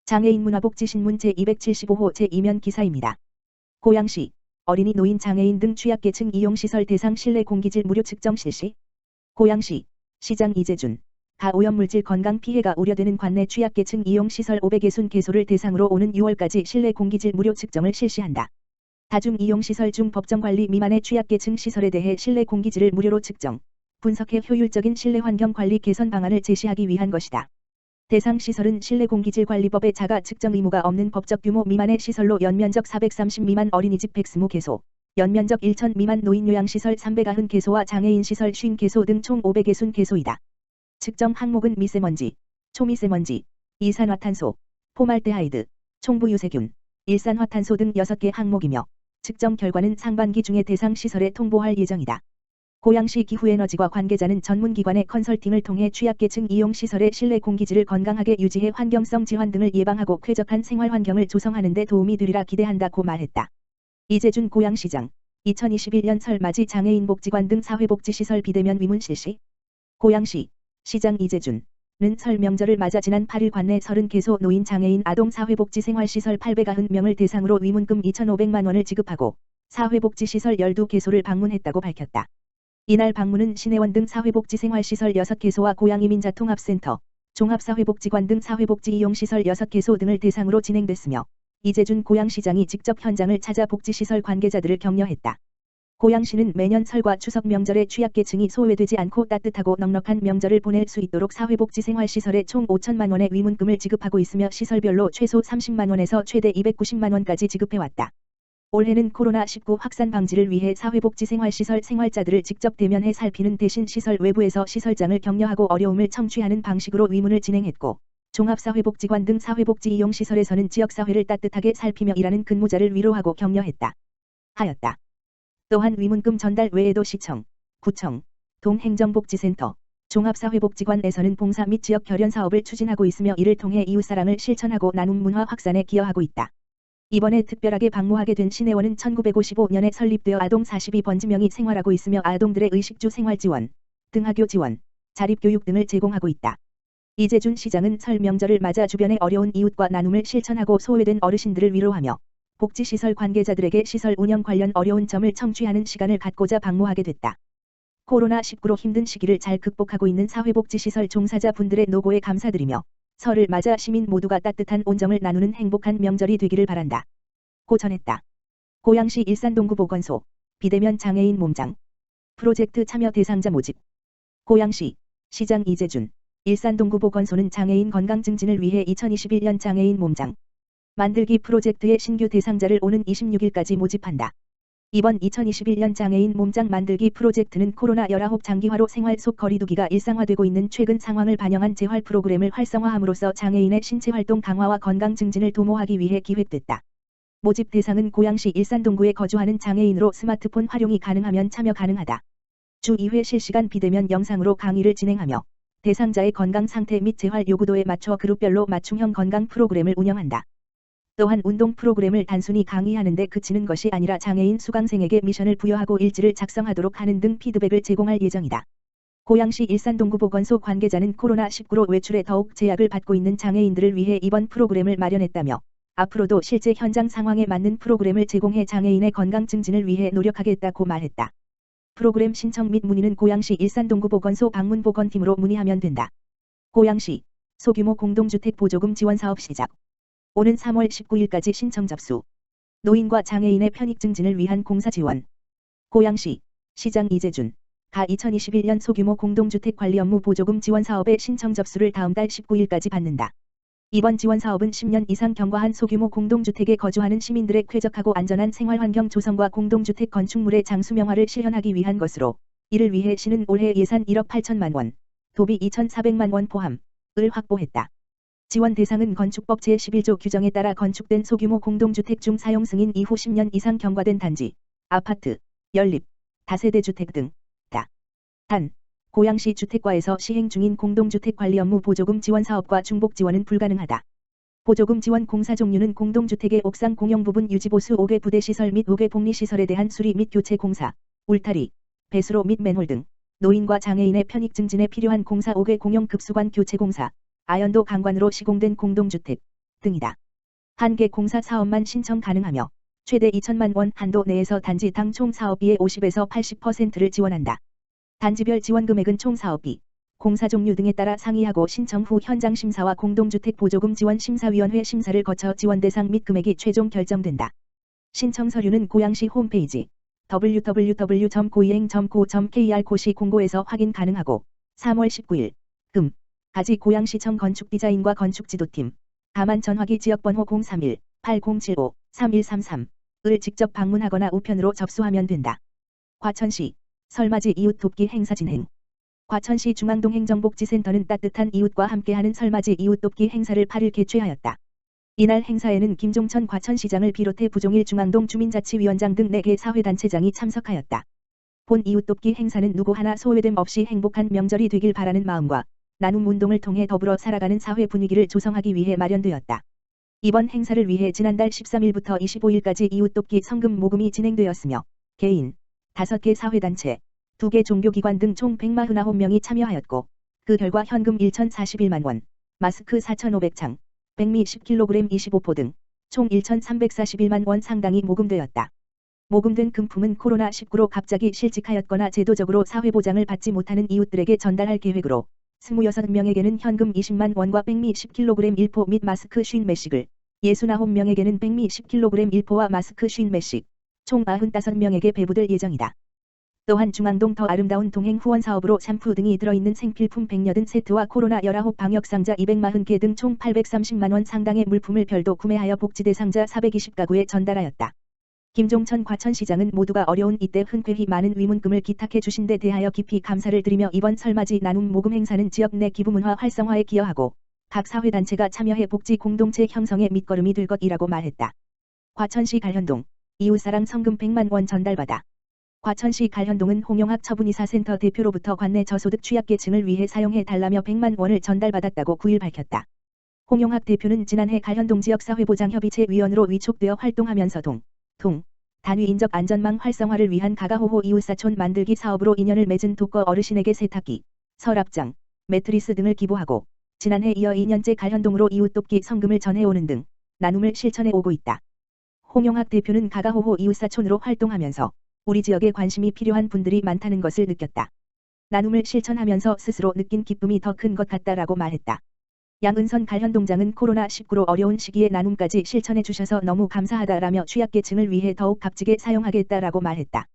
장애인 문화복지신문 제275호 제2면 기사입니다. 고양시 어린이 노인 장애인 등 취약계층 이용시설 대상 실내 공기질 무료 측정 실시. 고양시 시장 이재준 가오염물질 건강 피해가 우려되는 관내 취약계층 이용시설 560개소를 대상으로 오는 6월까지 실내 공기질 무료 측정을 실시한다. 다중이용시설 중 법정관리 미만의 취약계층 시설에 대해 실내 공기질을 무료로 측정, 분석해 효율적인 실내 환경 관리 개선 방안을 제시하기 위한 것이다. 대상 시설은 실내공기질관리법의 자가 측정 의무가 없는 법적 규모 미만의 시설로 연면적 430 미만 어린이집 120개소, 연면적 1000 미만 노인요양시설 390개소와 장애인시설 50개소 등 총 560개소이다. 측정 항목은 미세먼지, 초미세먼지, 이산화탄소, 포말데하이드, 총부유세균, 일산화탄소 등 6개 항목이며 측정 결과는 상반기 중에 대상 시설에 통보할 예정이다. 고양시 기후에너지과 관계자는 전문기관의 컨설팅을 통해 취약계층 이용시설의 실내 공기질을 건강하게 유지해 환경성 질환 등을 예방하고 쾌적한 생활환경을 조성하는 데 도움이 되리라 기대한다고 말했다. 이재준 고양시장 2021년 설 맞이 장애인 복지관 등 사회복지시설 비대면 위문 실시. 고양시 시장 이재준은 설 명절을 맞아 지난 8일 관내 30개소 노인 장애인 아동 사회복지생활시설 890명을 대상으로 위문금 2,500만 원을 지급하고 사회복지시설 12개소를 방문했다고 밝혔다. 이날 방문은 시내원 등 사회복지생활시설 6개소와 고양이민자통합센터, 종합사회복지관 등 사회복지 이용시설 6개소 등을 대상으로 진행됐으며 이재준 고양시장이 직접 현장을 찾아 복지시설 관계자들을 격려했다. 고양시는 매년 설과 추석 명절에 취약계층이 소외되지 않고 따뜻하고 넉넉한 명절을 보낼 수 있도록 사회복지생활시설에 총 5천만 원의 위문금을 지급하고 있으며 시설별로 최소 30만 원에서 최대 290만 원까지 지급해왔다. 올해는 코로나19 확산 방지를 위해 사회복지생활시설 생활자들을 직접 대면해 살피는 대신 시설 외부에서 시설장을 격려하고 어려움을 청취하는 방식으로 위문을 진행했고 종합사회복지관 등 사회복지 이용시설에서는 지역사회를 따뜻하게 살피며 일하는 근무자를 위로하고 격려했다. 하였다. 또한 위문금 전달 외에도 시청, 구청, 동행정복지센터, 종합사회복지관에서는 봉사 및 지역 결연 사업을 추진하고 있으며 이를 통해 이웃사랑을 실천하고 나눔 문화 확산에 기여하고 있다. 이번에 특별하게 방문하게 된 시내원은 1955년에 설립되어 아동 42번지명이 생활하고 있으며 아동들의 의식주 생활 지원, 등하교 지원, 자립교육 등을 제공하고 있다. 이재준 시장은 설 명절을 맞아 주변의 어려운 이웃과 나눔을 실천하고 소외된 어르신들을 위로하며 복지시설 관계자들에게 시설 운영 관련 어려운 점을 청취하는 시간을 갖고자 방문하게 됐다. 코로나19로 힘든 시기를 잘 극복하고 있는 사회복지시설 종사자 분들의 노고에 감사드리며 설을 맞아 시민 모두가 따뜻한 온정을 나누는 행복한 명절이 되기를 바란다. 고 전했다. 고양시 일산동구보건소 비대면 장애인 몸장 프로젝트 참여 대상자 모집. 고양시 시장 이재준 일산동구보건소는 장애인 건강 증진을 위해 2021년 장애인 몸장 만들기 프로젝트의 신규 대상자를 오는 26일까지 모집한다. 이번 2021년 장애인 몸장 만들기 프로젝트는 코로나19 장기화로 생활 속 거리두기가 일상화되고 있는 최근 상황을 반영한 재활 프로그램을 활성화함으로써 장애인의 신체활동 강화와 건강 증진을 도모하기 위해 기획됐다. 모집 대상은 고양시 일산동구에 거주하는 장애인으로 스마트폰 활용이 가능하면 참여 가능하다. 주 2회 실시간 비대면 영상으로 강의를 진행하며 대상자의 건강 상태 및 재활 요구도에 맞춰 그룹별로 맞춤형 건강 프로그램을 운영한다. 또한 운동 프로그램을 단순히 강의하는 데 그치는 것이 아니라 장애인 수강생에게 미션을 부여하고 일지를 작성하도록 하는 등 피드백을 제공할 예정이다. 고양시 일산동구보건소 관계자는 코로나19로 외출에 더욱 제약을 받고 있는 장애인들을 위해 이번 프로그램을 마련했다며 앞으로도 실제 현장 상황에 맞는 프로그램을 제공해 장애인의 건강 증진을 위해 노력하겠다고 말했다. 프로그램 신청 및 문의는 고양시 일산동구보건소 방문보건팀으로 문의하면 된다. 고양시 소규모 공동주택 보조금 지원 사업 시작. 오는 3월 19일까지 신청 접수. 노인과 장애인의 편익 증진을 위한 공사 지원. 고양시 시장 이재준 가 2021년 소규모 공동주택 관리 업무 보조금 지원 사업의 신청 접수를 다음 달 19일까지 받는다. 이번 지원 사업은 10년 이상 경과한 소규모 공동주택에 거주하는 시민들의 쾌적하고 안전한 생활환경 조성과 공동주택 건축물의 장수명화를 실현하기 위한 것으로 이를 위해 시는 올해 예산 1억 8천만 원, 도비 2,400만 원 포함을 확보했다. 지원 대상은 건축법 제11조 규정에 따라 건축된 소규모 공동주택 중 사용 승인 이후 10년 이상 경과된 단지, 아파트, 연립, 다세대 주택 등. 단, 고양시 주택과에서 시행 중인 공동주택 관리 업무 보조금 지원 사업과 중복 지원은 불가능하다. 보조금 지원 공사 종류는 공동주택의 옥상 공용 부분 유지보수 5개 부대시설 및 5개 복리시설에 대한 수리 및 교체 공사, 울타리, 배수로 및 맨홀 등, 노인과 장애인의 편익 증진에 필요한 공사 5개 공용 급수관 교체 공사, 아현도 강관으로 시공된 공동주택, 등이다. 한 개 공사 사업만 신청 가능하며 최대 2천만 원 한도 내에서 단지 당 총 사업비의 50에서 80%를 지원한다. 단지별 지원 금액은 총 사업비, 공사 종류 등에 따라 상이하고 신청 후 현장 심사와 공동주택 보조금 지원 심사위원회 심사를 거쳐 지원 대상 및 금액이 최종 결정된다. 신청 서류는 고양시 홈페이지 www.go이행.go.kr 고시 공고에서 확인 가능하고 3월 19일 금 가지 고양시청 건축디자인과 건축지도팀 다만 전화기 지역번호 031-8075-3133을 직접 방문하거나 우편으로 접수하면 된다. 과천시 설맞이 이웃 돕기 행사 진행. 과천시 중앙동 행정복지센터는 따뜻한 이웃과 함께하는 설맞이 이웃 돕기 행사를 8일 개최하였다. 이날 행사에는 김종천 과천시장을 비롯해 부종일 중앙동 주민자치위원장 등 4개 사회단체장이 참석하였다. 본 이웃 돕기 행사는 누구 하나 소외됨 없이 행복한 명절이 되길 바라는 마음과 나눔 운동을 통해 더불어 살아가는 사회 분위기를 조성하기 위해 마련되었다. 이번 행사를 위해 지난달 13일부터 25일까지 이웃 돕기 성금 모금이 진행되었으며 개인, 5개 사회단체, 2개 종교기관 등 총 149명이 참여하였고 그 결과 현금 1,041만 원, 마스크 4,500창, 백미 10kg 25포 등 총 1,341만 원 상당이 모금되었다. 모금된 금품은 코로나19로 갑자기 실직하였거나 제도적으로 사회보장을 받지 못하는 이웃들에게 전달할 계획으로 26명에게는 현금 20만 원과 백미 10kg 1포 및 마스크 50매씩을, 69명에게는 백미 10kg 1포와 마스크 50매씩, 총 95명에게 배부될 예정이다. 또한 중앙동 더 아름다운 동행 후원 사업으로 샴푸 등이 들어있는 생필품 100여든 세트와 코로나 19 방역상자 240개 등 총 830만 원 상당의 물품을 별도 구매하여 복지 대상자 420가구에 전달하였다. 김종천 과천시장은 모두가 어려운 이때 흔쾌히 많은 위문금을 기탁해 주신 데 대하여 깊이 감사를 드리며 이번 설맞이 나눔 모금 행사는 지역 내 기부문화 활성화에 기여하고 각 사회단체가 참여해 복지 공동체 형성의 밑거름이 될 것이라고 말했다. 과천시 갈현동 이웃사랑 성금 100만 원 전달받아. 과천시 갈현동은 홍용학 처분이사센터 대표로부터 관내 저소득 취약계층을 위해 사용해 달라며 100만 원을 전달받았다고 9일 밝혔다. 홍용학 대표는 지난해 갈현동 지역사회보장협의체 위원으로 위촉되어 활동하면서 단위인적 안전망 활성화를 위한 가가호호 이웃사촌 만들기 사업으로 인연을 맺은 독거 어르신에게 세탁기, 서랍장, 매트리스 등을 기부하고 지난해 이어 2년째 갈현동으로 이웃 돕기 성금을 전해오는 등 나눔을 실천해 오고 있다. 홍용학 대표는 가가호호 이웃사촌으로 활동하면서 우리 지역에 관심이 필요한 분들이 많다는 것을 느꼈다. 나눔을 실천하면서 스스로 느낀 기쁨이 더 큰 것 같다라고 말했다. 양은선 갈현동장은 코로나19로 어려운 시기에 나눔까지 실천해 주셔서 너무 감사하다라며 취약계층을 위해 더욱 값지게 사용하겠다라고 말했다.